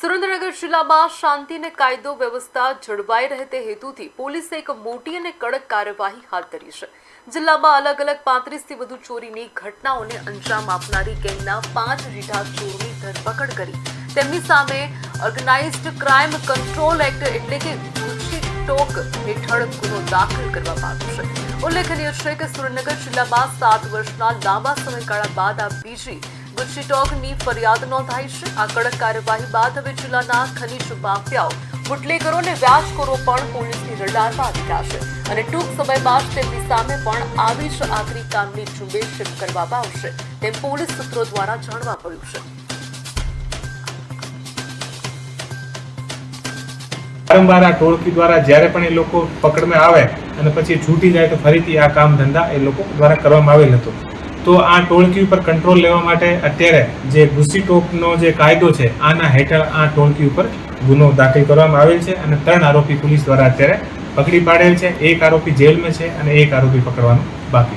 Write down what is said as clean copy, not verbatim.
સુરેન્દ્રનગર જિલ્લામાં શાંતિ અને કાયદો વ્યવસ્થા જળવાઈ રહે તે હેતુથી પોલીસે એક મોટી અને કડક કાર્યવાહી હાથ ધરી છે. જિલ્લામાં અલગ અલગ 35થી વધુ ચોરીની ઘટનાઓને અંજામ આપનારી ગેંગના 5 રીઢા ચોરોની ધરપકડ કરી તેમની સામે ઓર્ગેનાઇઝ્ડ ક્રાઇમ કંટ્રોલ એક્ટ એટલે કે ગુસ્સી ટોક હેઠળ ગુનો દાખલ કરવામાં આવ્યો છે. ઉલ્લેખનીય છે કે સુરેન્દ્રનગર જિલ્લામાં 7 વર્ષના લાંબા સમયગાળા બાદ આ બીજી ગુસ્સી ટોકની ફરિયાદ નોંધાઈ છે. આ કડક કાર્યવાહી બાદ હવે જિલ્લાના ખનીજ માફિયાઓ, બુટલેગરો અને વ્યાજખોરો પણ પોલીસની રડારમાં આવી ગયા છે અને ટૂંક સમયમાં જ તેમની સામે પણ આવી જ આકરી કામની ઝુંબેશ શરૂ કરવામાં આવશે તેમ પોલીસ સૂત્રો દ્વારા જાણવા મળ્યું છે. વારંવાર આ ટોળકી દ્વારા જ્યારે પણ એ લોકો પકડમાં આવે અને પછી છૂટી જાય તો ફરીથી આ કામ ધંધા એ લોકો દ્વારા કરવામાં આવેલ હતો. તો આ ટોળકી ઉપર કંટ્રોલ લેવા માટે અત્યારે જે ગુસ્સી ટોકનો જે કાયદો છે આના હેઠળ આ ટોળકી ઉપર ગુનો દાખલ કરવામાં આવેલ છે અને 3 આરોપી પોલીસ દ્વારા અત્યારે પકડી પાડેલ છે. 1 આરોપી જેલમાં છે અને 1 આરોપી પકડવાનું બાકી